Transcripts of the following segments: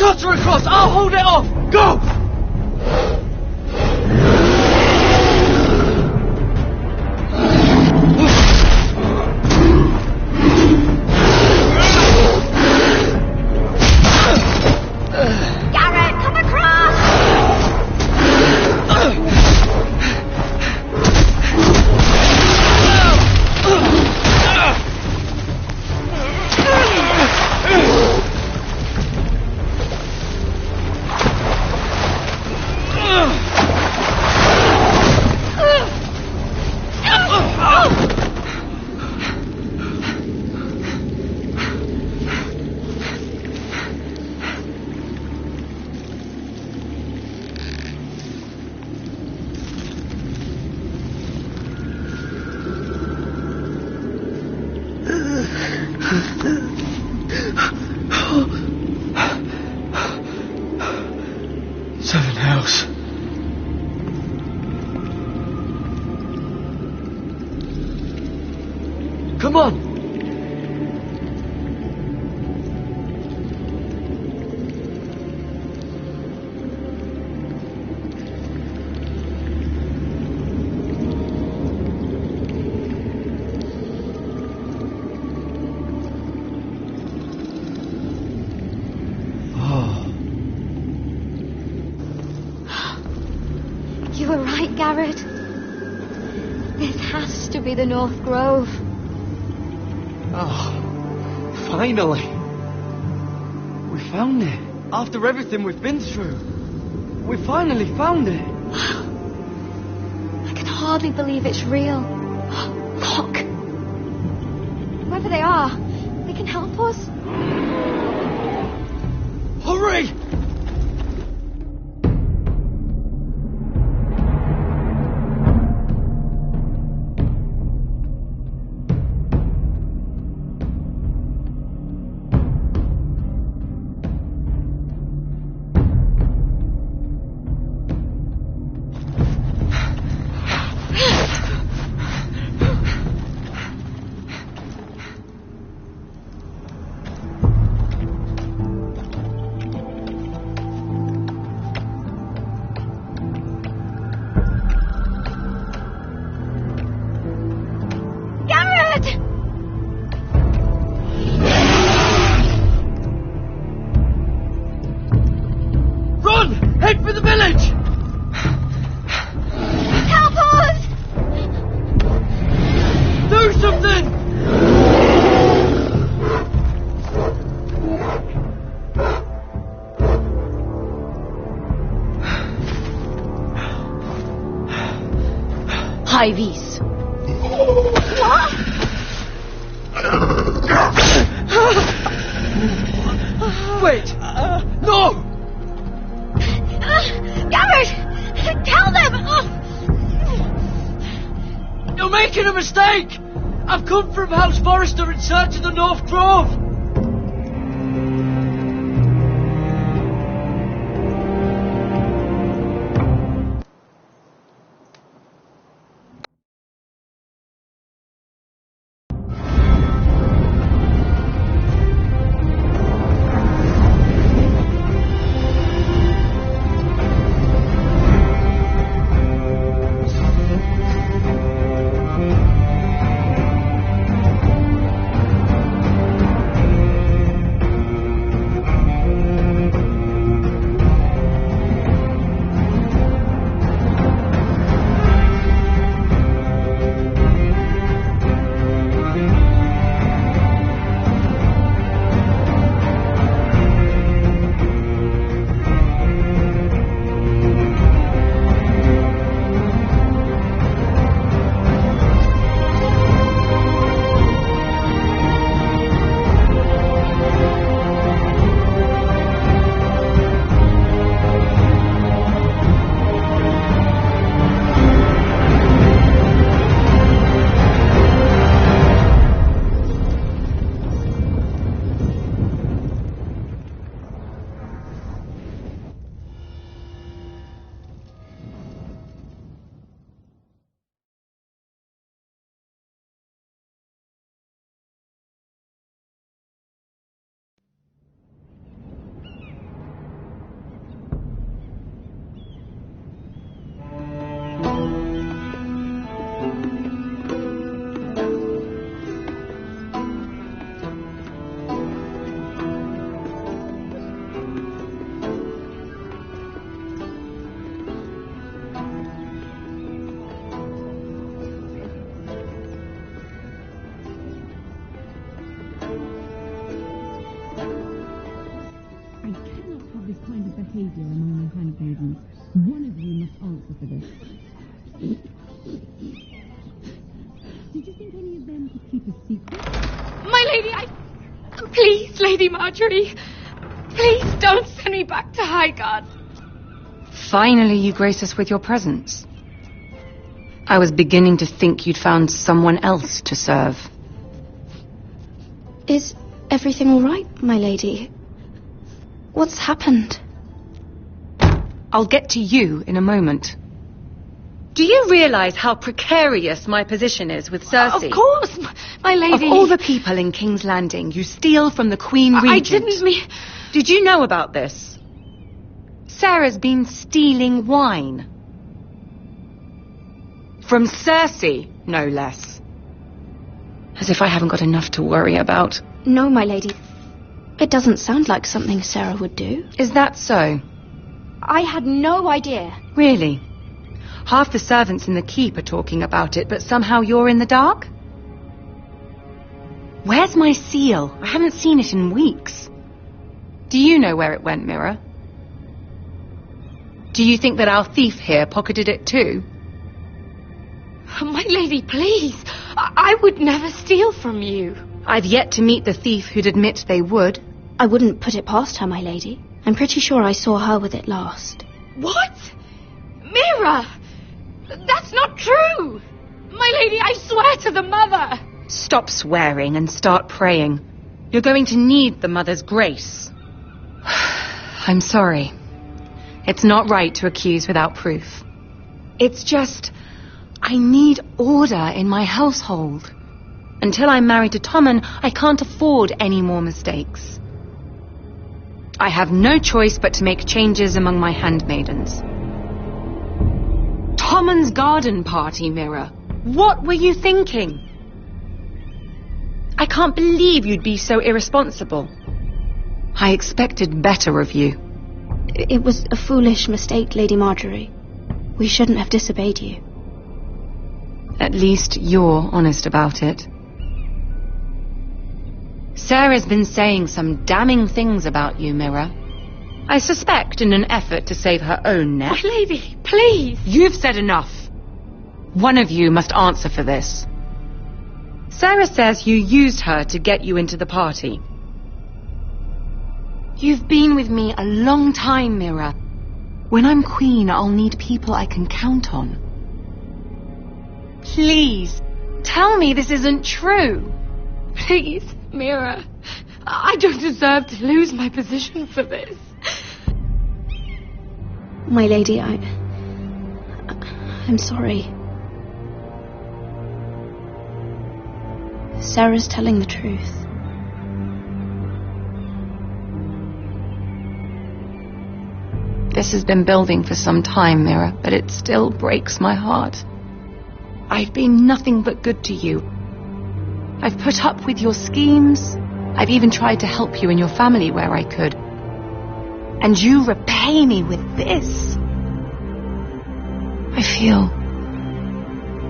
cutter across! I'll hold it off! Go! Garrett, come across! Seven House. Come on! You were right, Garrett. This has to be the North Grove. Oh, finally. We found it. After everything we've been through. We finally found it. I can hardly believe it's real. Look. Whoever they are, they can help us. Hurry! Head for the village! Help us! Do something! Hives. What? Wait! No! Garrett! Tell them! You're making a mistake! I've come from House Forrester in search of the North Grove! kind of behaviour among my handmaidens. One of you must answer for this. Did you think any of them could keep a secret? My lady, Please, Lady Marjorie. Please don't send me back to Highgarden. Finally, you grace us with your presence. I was beginning to think you'd found someone else to serve. Is everything all right, my lady? What's happened? I'll get to you in a moment. Do you realize how precarious my position is with Cersei? Of course, my lady. Of all the people in King's Landing, you steal from the Queen Regent. I didn't mean... Did you know about this? Sarah's been stealing wine. From Cersei, no less. As if I haven't got enough to worry about. No, my lady. It doesn't sound like something Sarah would do. Is that so? I had no idea. Really? Half the servants in the keep are talking about it, but somehow you're in the dark? Where's my seal? I haven't seen it in weeks. Do you know where it went, Mirror? Do you think that our thief here pocketed it too? My lady, please. I would never steal from you. I've yet to meet the thief who'd admit they would. I wouldn't put it past her, my lady. I'm pretty sure I saw her with it last. What? Mira! That's not true! My lady, I swear to the mother! Stop swearing and start praying. You're going to need the mother's grace. I'm sorry. It's not right to accuse without proof. It's just... I need order in my household. Until I'm married to Tommen, I can't afford any more mistakes. I have no choice but to make changes among my handmaidens. Tommen's garden party, Mirror. What were you thinking? I can't believe you'd be so irresponsible. I expected better of you. It was a foolish mistake, Lady Marjorie. We shouldn't have disobeyed you. At least you're honest about it. Sarah's been saying some damning things about you, Mirror. I suspect in an effort to save her own neck. My lady, please! You've said enough. One of you must answer for this. Sarah says you used her to get you into the party. You've been with me a long time, Mirror. When I'm queen, I'll need people I can count on. Please, tell me this isn't true. Please, Mira. I don't deserve to lose my position for this. My lady, I'm sorry. Sarah's telling the truth. This has been building for some time, Mirror, but it still breaks my heart. I've been nothing but good to you. I've put up with your schemes. I've even tried to help you and your family where I could. And you repay me with this. I feel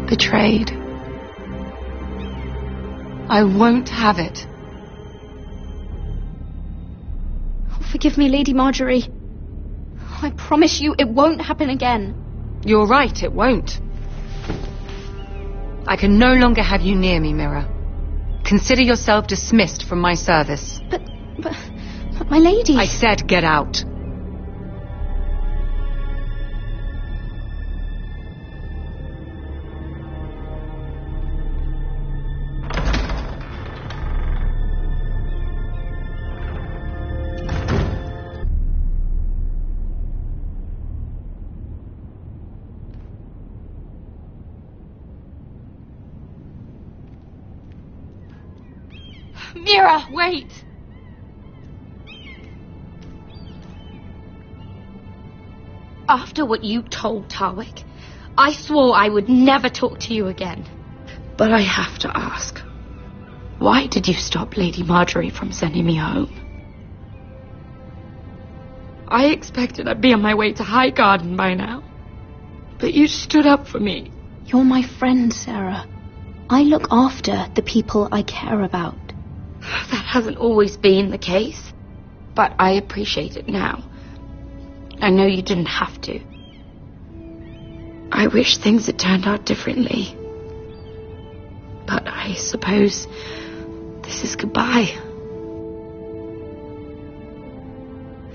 betrayed. I won't have it. Oh, forgive me, Lady Marjorie. I promise you it won't happen again. You're right, it won't. I can no longer have you near me, Mirror. Consider yourself dismissed from my service. But my lady... I said get out. Mira, wait! After what you told Tarwick, I swore I would never talk to you again. But I have to ask, why did you stop Lady Marjorie from sending me home? I expected I'd be on my way to Highgarden by now. But you stood up for me. You're my friend, Sarah. I look after the people I care about. That hasn't always been the case, but I appreciate it now. I know you didn't have to. I wish things had turned out differently. But I suppose this is goodbye.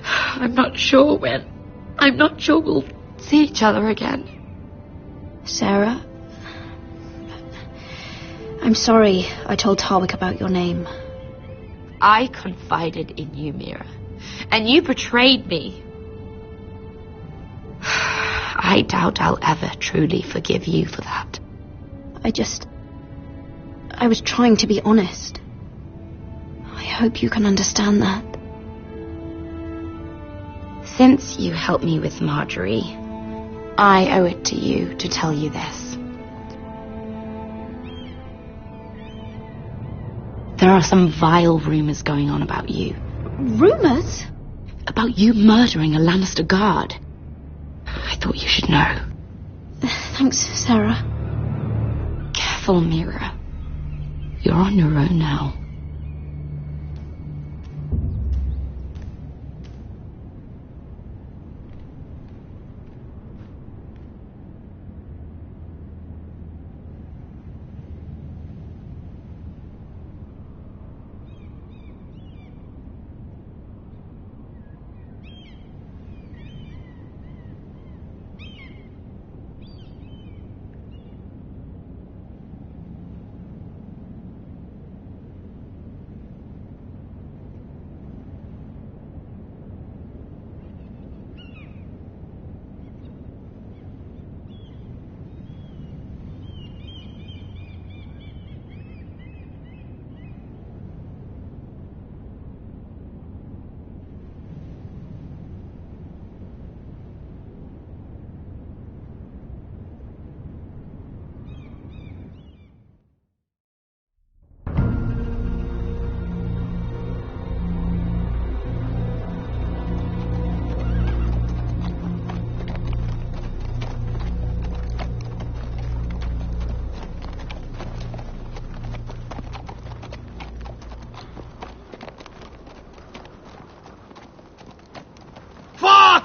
I'm not sure when. I'm not sure we'll see each other again. Sarah? I'm sorry I told Tarwick about your name. I confided in you, Mira. And you betrayed me. I doubt I'll ever truly forgive you for that. I was trying to be honest. I hope you can understand that. Since you helped me with Marjorie, I owe it to you to tell you this. There are some vile rumors going on about you. Rumors? About you murdering a Lannister guard. I thought you should know. Thanks, Sarah. Careful, Mira. You're on your own now.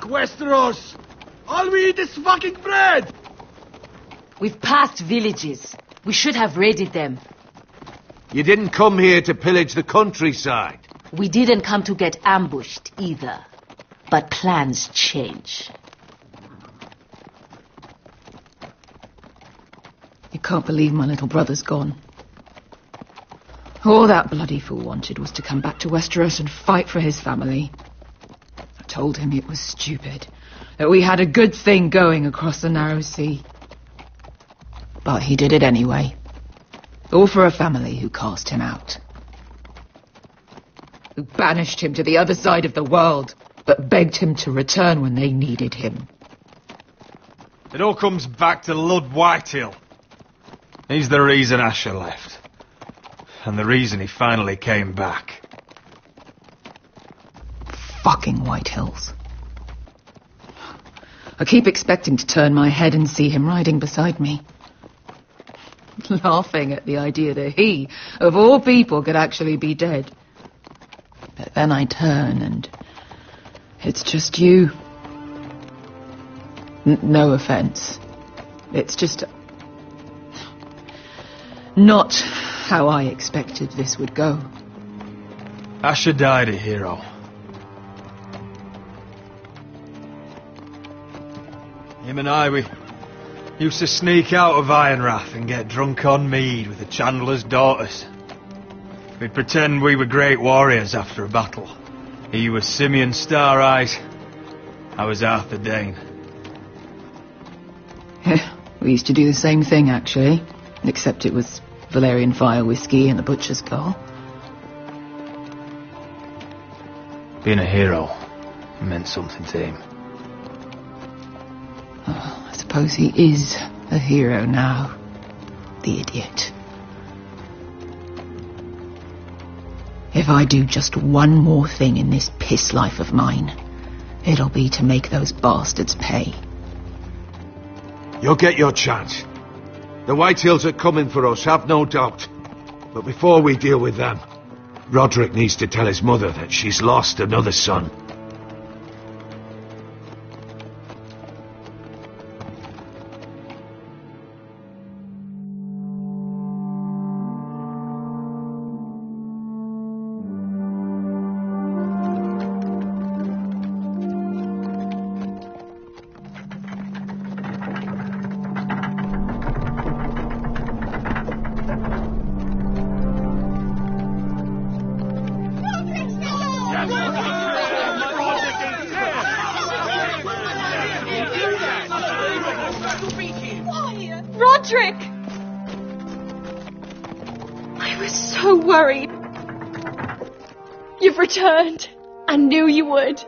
Westeros! All we eat is fucking bread! We've passed villages. We should have raided them. You didn't come here to pillage the countryside. We didn't come to get ambushed either. But plans change. You can't believe my little brother's gone. All that bloody fool wanted was to come back to Westeros and fight for his family. I told him it was stupid, that we had a good thing going across the narrow sea. But he did it anyway. All for a family who cast him out. Who banished him to the other side of the world, but begged him to return when they needed him. It all comes back to Lud Whitehill. He's the reason Asher left. And the reason he finally came back. Fucking White Hills. I keep expecting to turn my head and see him riding beside me. Laughing at the idea that he, of all people, could actually be dead. But then I turn and it's just you. No offense. It's just not how I expected this would go. Asher died a hero. Him and I, we used to sneak out of Ironrath and get drunk on mead with the Chandler's daughters. We'd pretend we were great warriors after a battle. He was Simeon Star-Eyes. I was Arthur Dane. Yeah, we used to do the same thing, actually. Except it was Valerian fire whiskey and the butcher's girl. Being a hero meant something to him. Oh, I suppose he is a hero now. The idiot. If I do just one more thing in this piss life of mine, it'll be to make those bastards pay. You'll get your chance. The Whitehills are coming for us, have no doubt. But before we deal with them, Roderick needs to tell his mother that she's lost another son. Roderick! I was so worried. You've returned. I knew you would.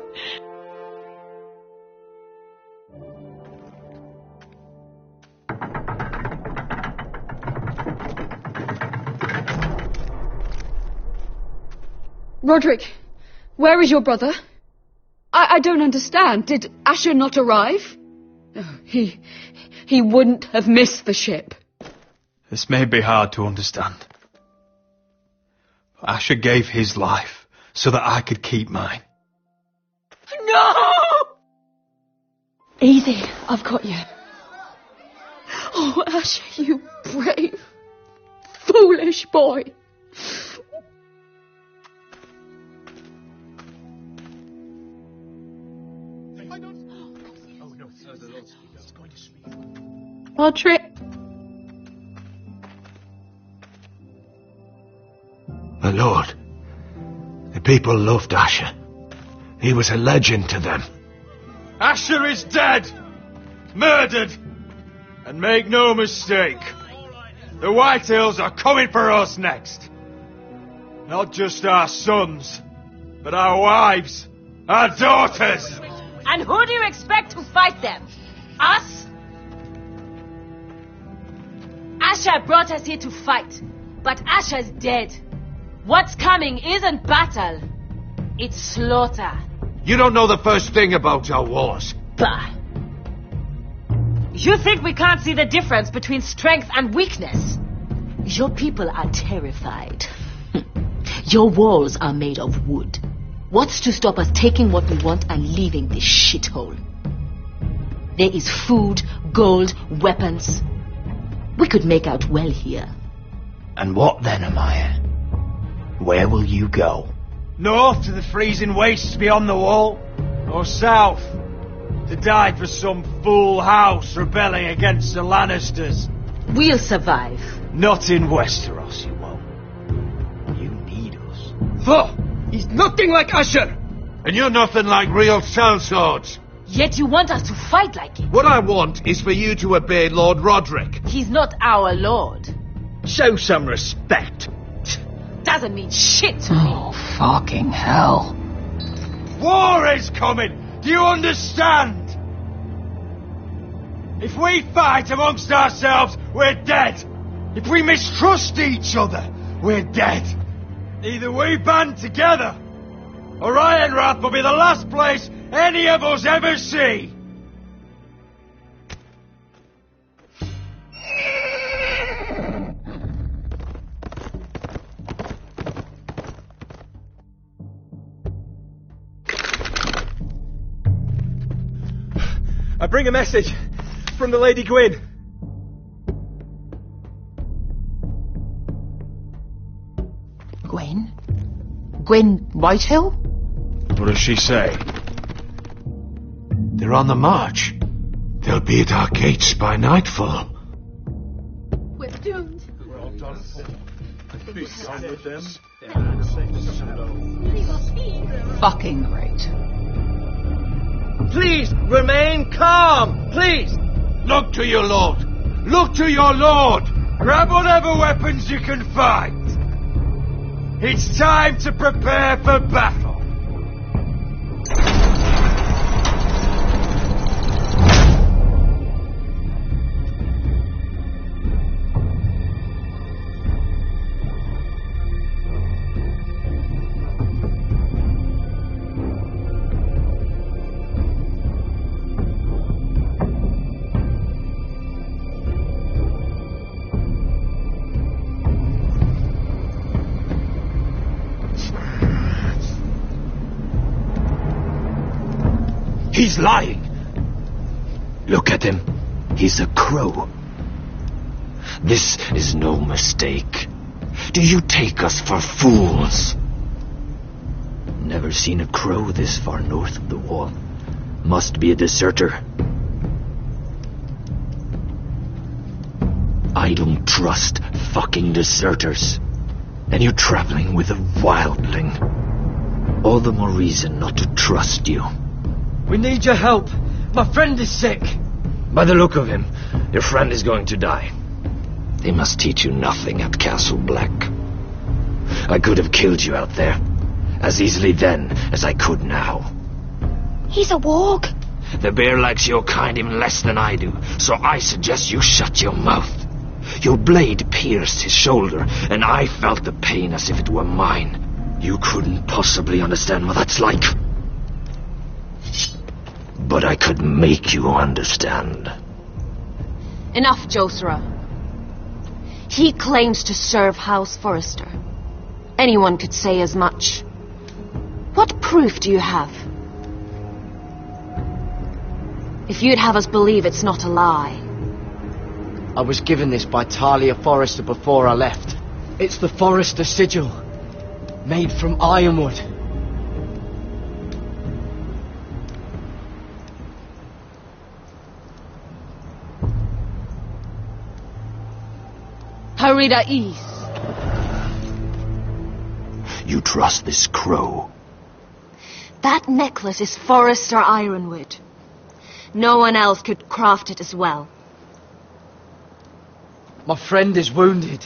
Roderick, where is your brother? I don't understand. Did Asher not arrive? Oh, he wouldn't have missed the ship. This may be hard to understand. But Asher gave his life so that I could keep mine. No! Easy, I've got you. Oh, Asher, you brave, foolish boy. Roderick. My lord, the people loved Asher. He was a legend to them. Asher is dead! Murdered! And make no mistake, the Whitehills are coming for us next. Not just our sons, but our wives, our daughters. And who do you expect to fight them? Us? Asher brought us here to fight, but Asher's dead. What's coming isn't battle, it's slaughter. You don't know the first thing about our wars. Bah! You think we can't see the difference between strength and weakness? Your people are terrified. Your walls are made of wood. What's to stop us taking what we want and leaving this shithole? There is food, gold, weapons. We could make out well here. And what then, Amaya? Where will you go? North to the freezing wastes beyond the wall, or south to die for some fool house rebelling against the Lannisters. We'll survive. Not in Westeros, you won't. You need us. For he's nothing like Asher. And you're nothing like real sellswords. Yet you want us to fight like it. What I want is for you to obey Lord Roderick. He's not our lord. Show some respect. Doesn't mean shit to me. Oh, fucking hell. War is coming! Do you understand? If we fight amongst ourselves, we're dead. If we mistrust each other, we're dead. Either we band together, or Ironrath will be the last place any of us ever see. I bring a message from the Lady Gwyn. Gwen? Gwen Whitehill? What does she say? They're on the march. They'll be at our gates by nightfall. We're doomed. Fucking great. Please remain calm. Please. Look to your lord. Look to your lord. Grab whatever weapons you can find. It's time to prepare for battle. He's lying. Look at him. He's a crow. This is no mistake. Do you take us for fools? Never seen a crow this far north of the wall. Must be a deserter. I don't trust fucking deserters. And you're traveling with a wildling. All the more reason not to trust you. We need your help. My friend is sick. By the look of him, your friend is going to die. They must teach you nothing at Castle Black. I could have killed you out there, as easily then as I could now. He's a warg. The bear likes your kind even less than I do, so I suggest you shut your mouth. Your blade pierced his shoulder, and I felt the pain as if it were mine. You couldn't possibly understand what that's like. But I could make you understand. Enough, Josra. He claims to serve House Forrester. Anyone could say as much. What proof do you have? If you'd have us believe it's not a lie. I was given this by Talia Forrester before I left. It's the Forrester sigil, made from ironwood. Harida East. You trust this crow? That necklace is Forrester ironwood. No one else could craft it as well. My friend is wounded.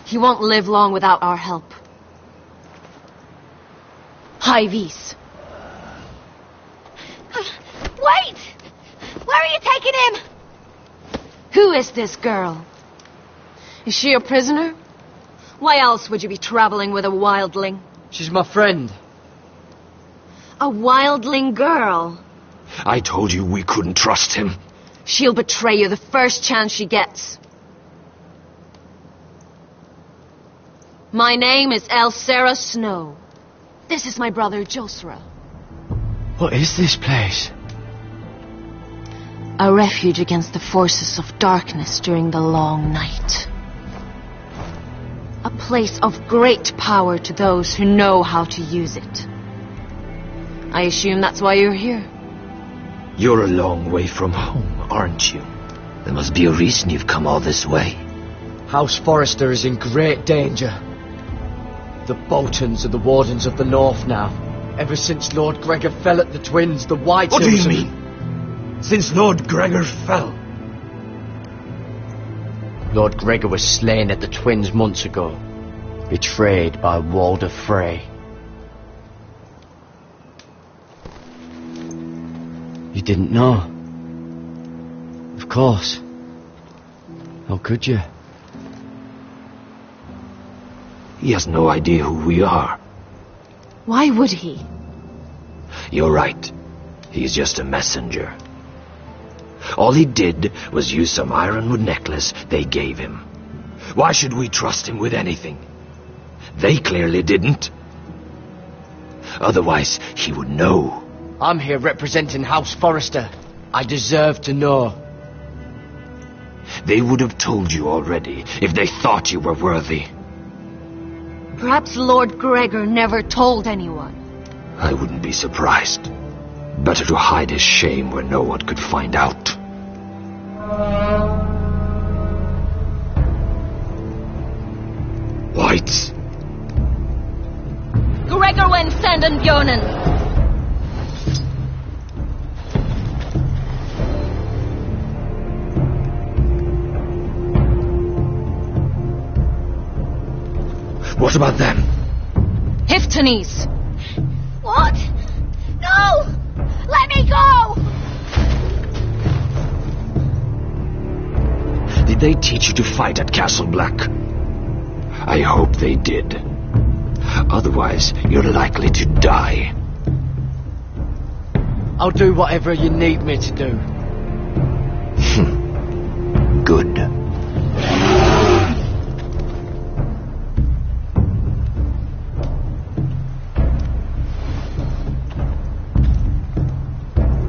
He won't live long without our help. Hyvis. Wait! Where are you taking him? Who is this girl? Is she a prisoner? Why else would you be traveling with a wildling? She's my friend. A wildling girl? I told you we couldn't trust him. She'll betray you the first chance she gets. My name is Elsera Snow. This is my brother Josra. What is this place? A refuge against the forces of darkness during the long night. A place of great power to those who know how to use it. I assume that's why you're here. You're a long way from home, aren't you? There must be a reason you've come all this way. House Forrester is in great danger. The Boltons are the Wardens of the North now. Ever since Lord Gregor fell at the Twins, the White What do Hills you mean? Since Lord Gregor fell? Lord Gregor was slain at the Twins months ago, betrayed by Walder Frey. You didn't know? Of course. How could you? He has no idea who we are. Why would he? You're right. He's just a messenger. All he did was use some ironwood necklace they gave him. Why should we trust him with anything? They clearly didn't. Otherwise, he would know. I'm here representing House Forrester. I deserve to know. They would have told you already if they thought you were worthy. Perhaps Lord Gregor never told anyone. I wouldn't be surprised. Better to hide his shame where no one could find out. Whites. Gregor went senden Björnen. What about them? Hiftanes. What? No! Let me go! Did they teach you to fight at Castle Black? I hope they did. Otherwise, you're likely to die. I'll do whatever you need me to do. Good.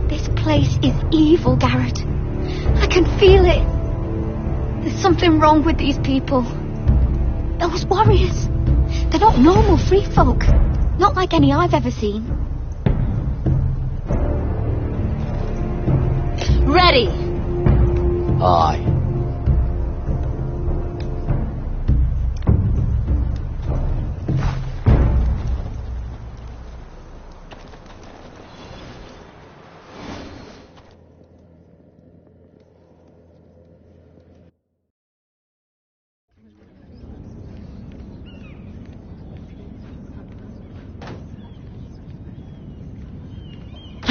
This place is evil, Garrett. I can feel it. There's something wrong with these people. Those warriors. They're not normal free folk. Not like any I've ever seen. Ready. Aye.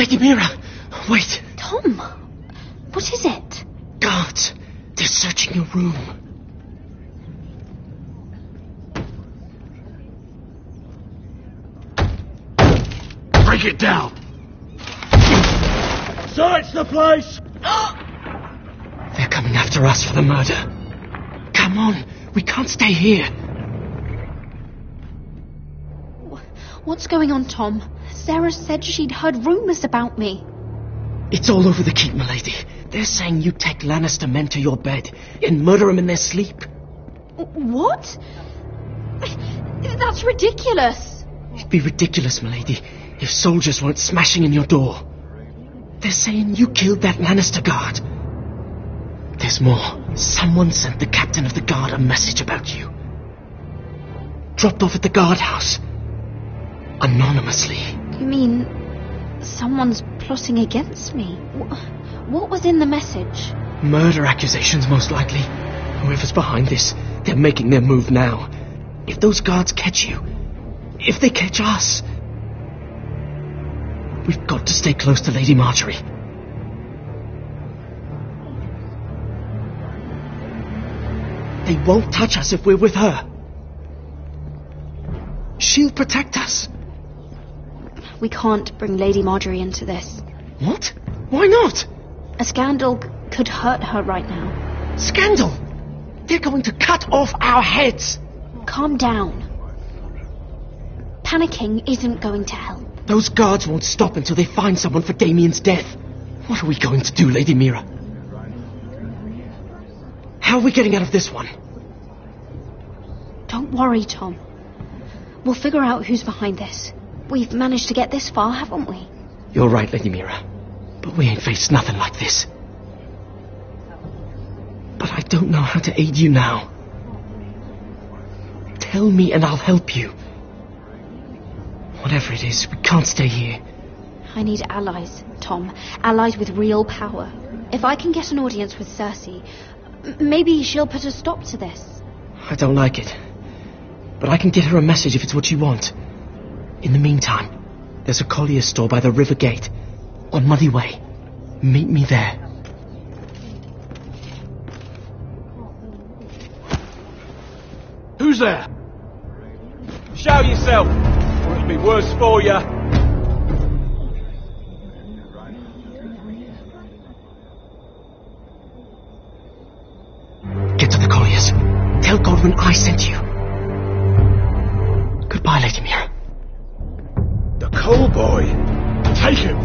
Lady Mira, wait. Tom, what is it? Guards, they're searching your room. Break it down! Search the place! They're coming after us for the murder. Come on, we can't stay here. What's going on, Tom? Sarah said she'd heard rumours about me. It's all over the keep, milady. They're saying you take Lannister men to your bed and murder them in their sleep. What? That's ridiculous. It'd be ridiculous, milady, if soldiers weren't smashing in your door. They're saying you killed that Lannister guard. There's more. Someone sent the captain of the guard a message about you. Dropped off at the guardhouse. Anonymously. You mean someone's plotting against me? What was in the message? Murder accusations, most likely. Whoever's behind this, they're making their move now. If those guards catch you, if they catch us, we've got to stay close to Lady Marjorie. They won't touch us if we're with her. She'll protect us. We can't bring Lady Marjorie into this. What? Why not? A scandal could hurt her right now. Scandal? They're going to cut off our heads. Calm down. Panicking isn't going to help. Those guards won't stop until they find someone for Damien's death. What are we going to do, Lady Mira? How are we getting out of this one? Don't worry, Tom. We'll figure out who's behind this. We've managed to get this far, haven't we? You're right, Lady Mira. But we ain't faced nothing like this. But I don't know how to aid you now. Tell me and I'll help you. Whatever it is, we can't stay here. I need allies, Tom. Allies with real power. If I can get an audience with Cersei, maybe she'll put a stop to this. I don't like it. But I can get her a message if it's what you want. In the meantime, there's a collier's store by the river gate. On Muddy Way. Meet me there. Who's there? Show yourself, or it'll be worse for you. Get to the colliers. Tell Godwin I sent you. Goodbye, Lady Mira. The coal boy. Take him.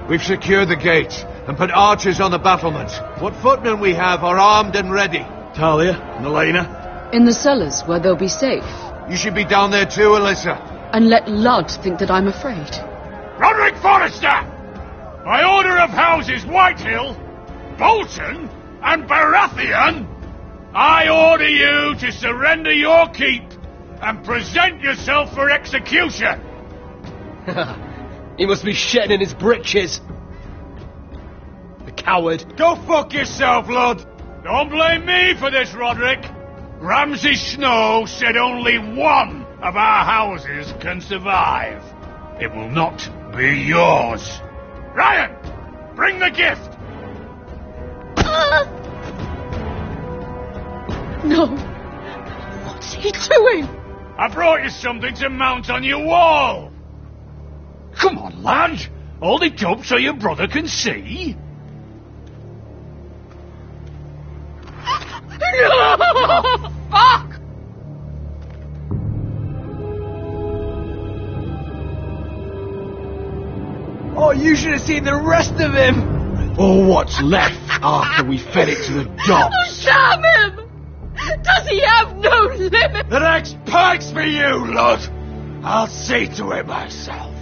We've secured the gates and put archers on the battlements. What footmen we have are armed and ready. Talia and Elena? In the cellars, where they'll be safe. You should be down there too, Alyssa. And let Ludd think that I'm afraid. Roderick Forrester! By order of Houses Whitehill, Bolton, and Baratheon, I order you to surrender your keep and present yourself for execution. He must be shitting in his britches. The coward. Go fuck yourself, lad. Don't blame me for this, Roderick. Ramsay Snow said only one of our houses can survive. It will not be yours. Ryan, bring the gift. No. What's he doing? I brought you something to mount on your wall. Come on, lad. Hold it up so your brother can see. No! Fuck! Oh, you should have seen the rest of him! Or what's left after we fed it to the dogs. Damn him! Does he have no limit? The next pike's for you, lad. I'll see to it myself.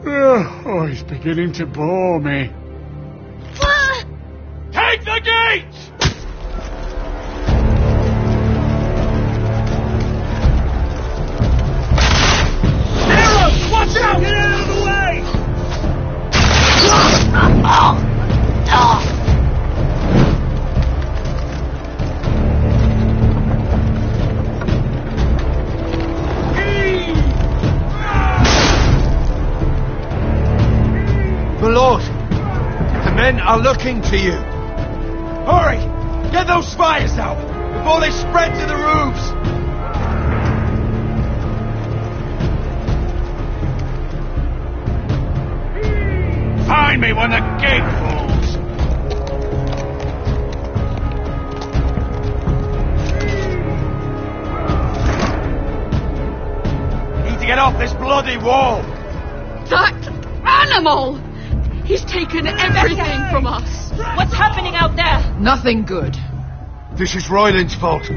Oh, he's beginning to bore me. Take the gate! Arrows! Watch out! Get out of the way! My lord, the men are looking to you. Hurry! Get those spires out before they spread to the roofs! Find me when the gate falls. Need to get off this bloody wall! That animal! He's taken everything from us. What's happening out there? Nothing good. This is Royland's fault.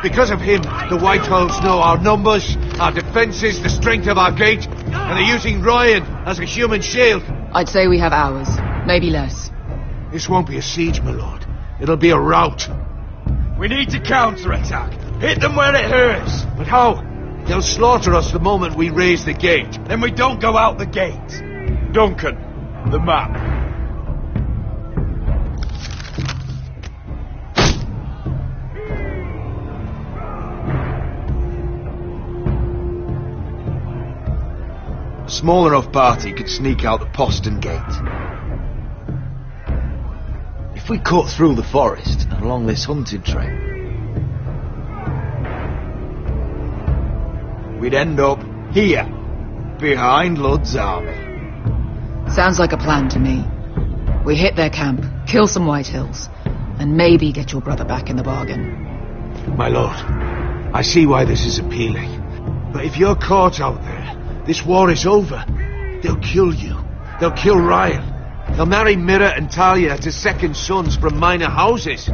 Because of him, the Whitehalls know our numbers, our defences, the strength of our gate, and they're using Ryan as a human shield. I'd say we have hours, maybe less. This won't be a siege, my lord. It'll be a rout. We need to counter-attack. Hit them where it hurts. But how? They'll slaughter us the moment we raise the gate. Then we don't go out the gate. Duncan, the map. A small enough party could sneak out the postern gate. If we cut through the forest and along this hunted trail, we'd end up here, behind Lud's army. Sounds like a plan to me. We hit their camp, kill some Whitehills, and maybe get your brother back in the bargain. My lord, I see why this is appealing. But if you're caught out there, this war is over. They'll kill you. They'll kill Ryan. They'll marry Mira and Talia to second sons from minor houses.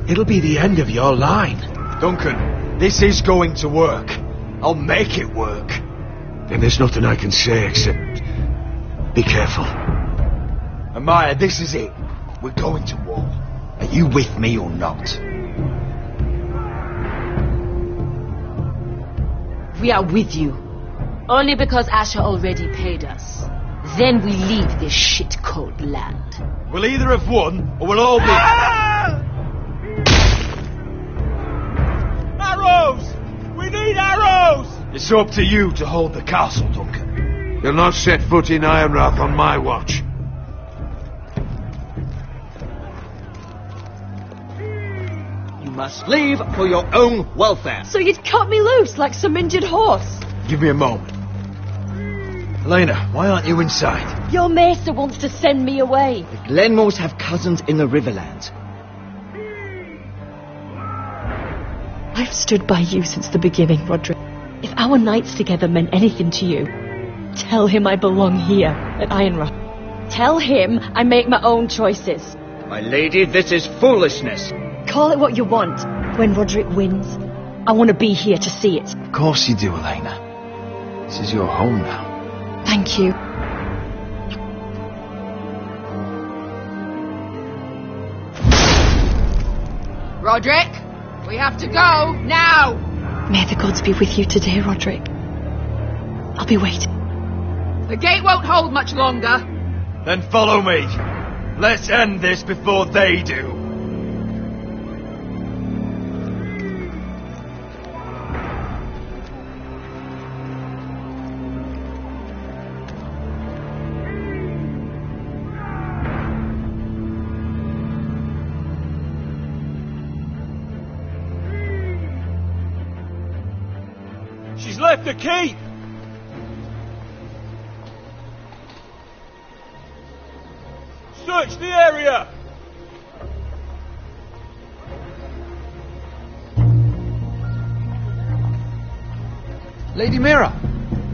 It'll be the end of your line. Duncan, this is going to work. I'll make it work. Then there's nothing I can say except... be careful. Amaya, this is it. We're going to war. Are you with me or not? We are with you. Only because Asher already paid us. Then we leave this shit-cold land. We'll either have won, or we'll all be... Arrows! We need arrows! It's up to you to hold the castle, Duncan. You'll not set foot in Ironrath on my watch. You must leave for your own welfare. So you'd cut me loose like some injured horse? Give me a moment. Elena, why aren't you inside? Your maester wants to send me away. The Glenmores have cousins in the Riverlands. I've stood by you since the beginning, Roderick. If our nights together meant anything to you, tell him I belong here at Ironrath. Tell him I make my own choices. My lady, this is foolishness. Call it what you want. When Roderick wins, I want to be here to see it. Of course you do, Elena. This is your home now. Thank you. Roderick? We have to go, now! May the gods be with you today, Roderick. I'll be waiting. The gate won't hold much longer. Then follow me. Let's end this before they do. She's left the keep! Search the area! Lady Mira!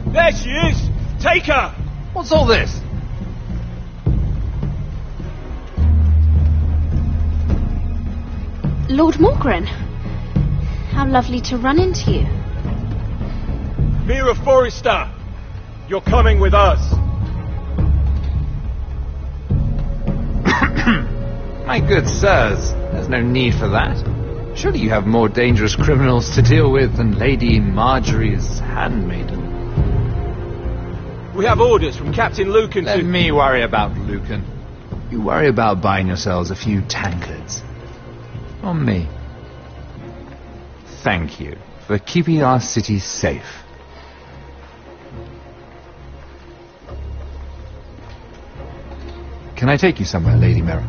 There she is! Take her! What's all this? Lord Morgren, how lovely to run into you. Mira Forrester! You're coming with us! My good sirs, there's no need for that. Surely you have more dangerous criminals to deal with than Lady Marjorie's handmaiden. We have orders from Captain Lucan to... Let me worry about Lucan. You worry about buying yourselves a few tankards. On me. Thank you for keeping our city safe. Can I take you somewhere, Lady Mira?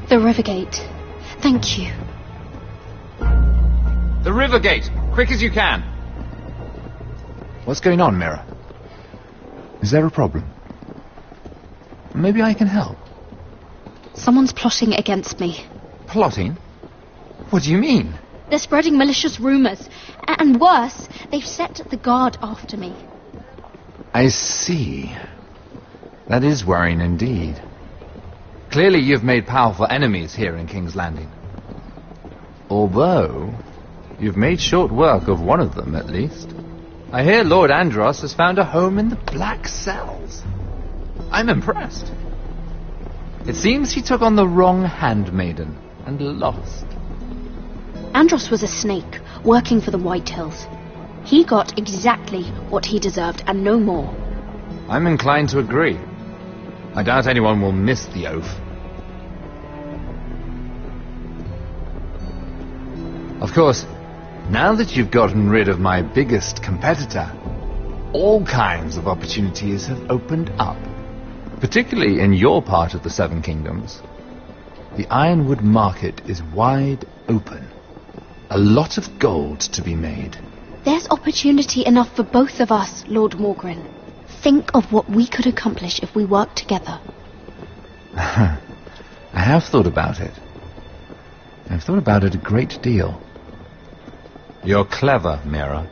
The river gate. Thank you. The river gate! Quick as you can! What's going on, Mira? Is there a problem? Maybe I can help. Someone's plotting against me. Plotting? What do you mean? They're spreading malicious rumours. And worse, they've set the guard after me. I see. That is worrying indeed. Clearly you've made powerful enemies here in King's Landing. Although, you've made short work of one of them, at least. I hear Lord Andros has found a home in the Black Cells. I'm impressed. It seems he took on the wrong handmaiden and lost. Andros was a snake, working for the White Hills. He got exactly what he deserved, and no more. I'm inclined to agree. I doubt anyone will miss the oath. Of course, now that you've gotten rid of my biggest competitor, all kinds of opportunities have opened up. Particularly in your part of the Seven Kingdoms. The ironwood market is wide open. A lot of gold to be made. There's opportunity enough for both of us, Lord Morgren. Think of what we could accomplish if we worked together. I have thought about it. I've thought about it a great deal. You're clever, Mira.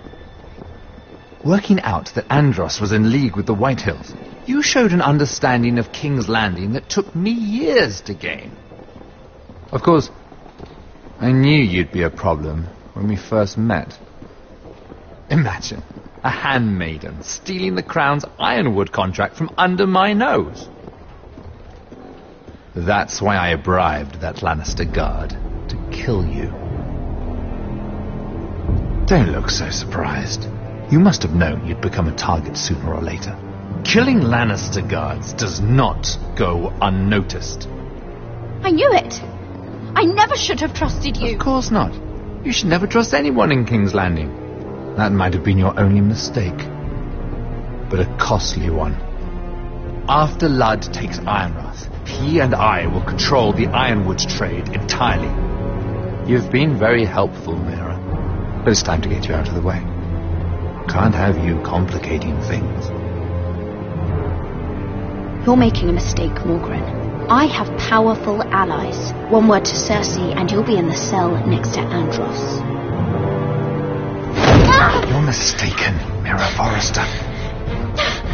Working out that Andros was in league with the White Hills, you showed an understanding of King's Landing that took me years to gain. Of course, I knew you'd be a problem when we first met. Imagine a handmaiden stealing the Crown's ironwood contract from under my nose. That's why I bribed that Lannister guard to kill you. Don't look so surprised. You must have known you'd become a target sooner or later. Killing Lannister guards does not go unnoticed. I knew it. I never should have trusted you. Of course not. You should never trust anyone in King's Landing. That might have been your only mistake. But a costly one. After Ludd takes Ironrath, he and I will control the ironwood trade entirely. You've been very helpful, Mira. But it's time to get you out of the way. Can't have you complicating things. You're making a mistake, Morgren. I have powerful allies. One word to Cersei and you'll be in the cell next to Andros. You're mistaken, Mira Forrester.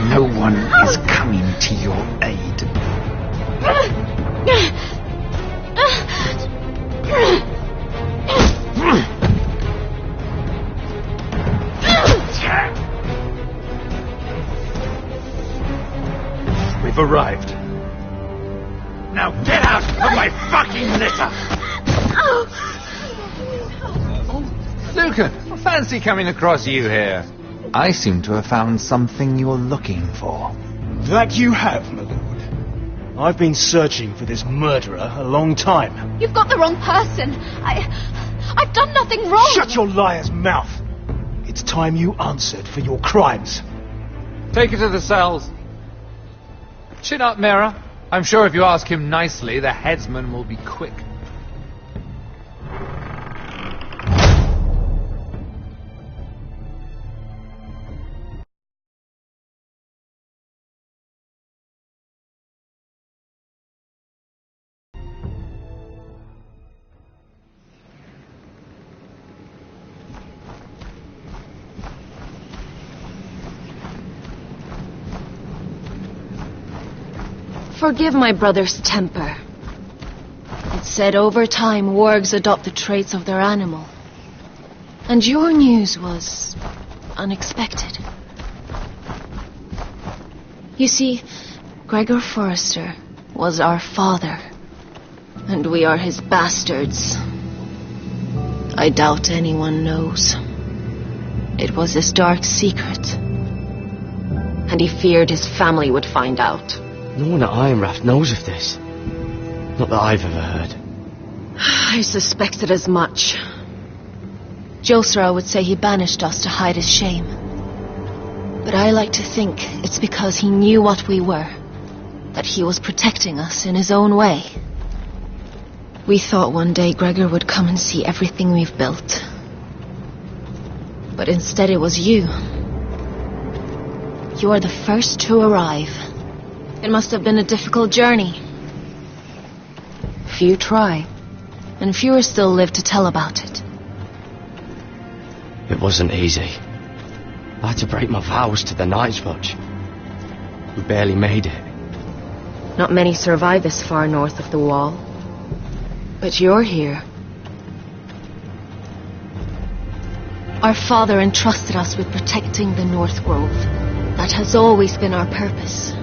No one is coming to your aid. Now get out of my fucking litter! Lucan, fancy coming across you here. I seem to have found something you're looking for. That you have, my lord. I've been searching for this murderer a long time. You've got the wrong person. I've done nothing wrong. Shut your liar's mouth. It's time you answered for your crimes. Take her to the cells. Chin up, Mira. I'm sure if you ask him nicely, the headsman will be quick. Forgive my brother's temper. It's said over time wargs adopt the traits of their animal. And your news was unexpected. You see, Gregor Forrester was our father, and we are his bastards. I doubt anyone knows. It was his dark secret, and he feared his family would find out. No one at Ironrath knows of this. Not that I've ever heard. I suspected as much. Josra would say he banished us to hide his shame. But I like to think it's because he knew what we were, that he was protecting us in his own way. We thought one day Gregor would come and see everything we've built. But instead it was you. You are the first to arrive. It must have been a difficult journey. Few try, and fewer still live to tell about it. It wasn't easy. I had to break my vows to the Night's Watch. We barely made it. Not many survive this far north of the Wall. But you're here. Our father entrusted us with protecting the North Grove. That has always been our purpose.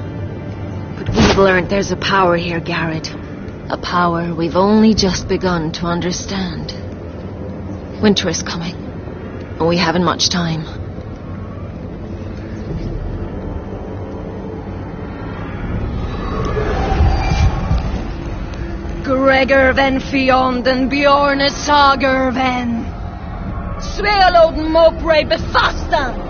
But we've learned there's a power here, Garrett. A power we've only just begun to understand. Winter is coming, and we haven't much time. Gregor ven Fionden Bjorne Sager ven. Sveloden Mopre befastan.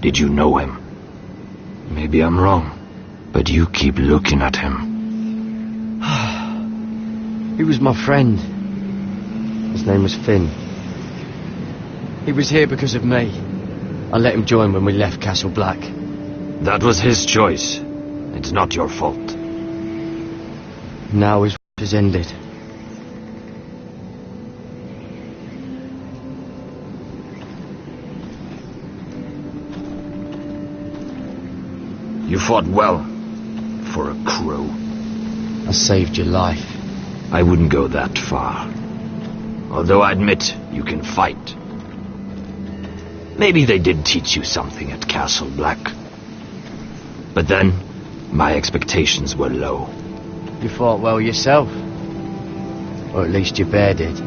Did you know him? Maybe I'm wrong, but you keep looking at him. He was my friend. His name was Finn. He was here because of me. I let him join when we left Castle Black. That was his choice. It's not your fault. Now his has ended. You fought well. For a crow. I saved your life. I wouldn't go that far. Although I admit you can fight. Maybe they did teach you something at Castle Black. But then, my expectations were low. You fought well yourself. Or at least your bear did.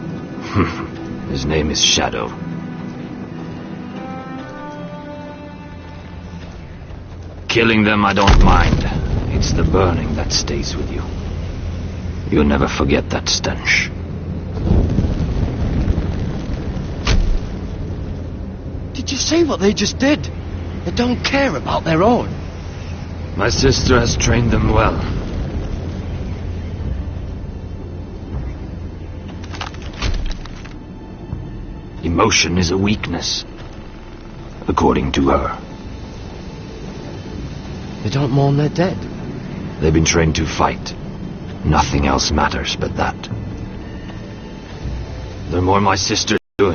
His name is Shadow. Killing them I don't mind. It's the burning that stays with you. You'll never forget that stench. Did you see what they just did? They don't care about their own. My sister has trained them well. Emotion is a weakness, according to her. They don't mourn their dead. They've been trained to fight. Nothing else matters but that. The more my sister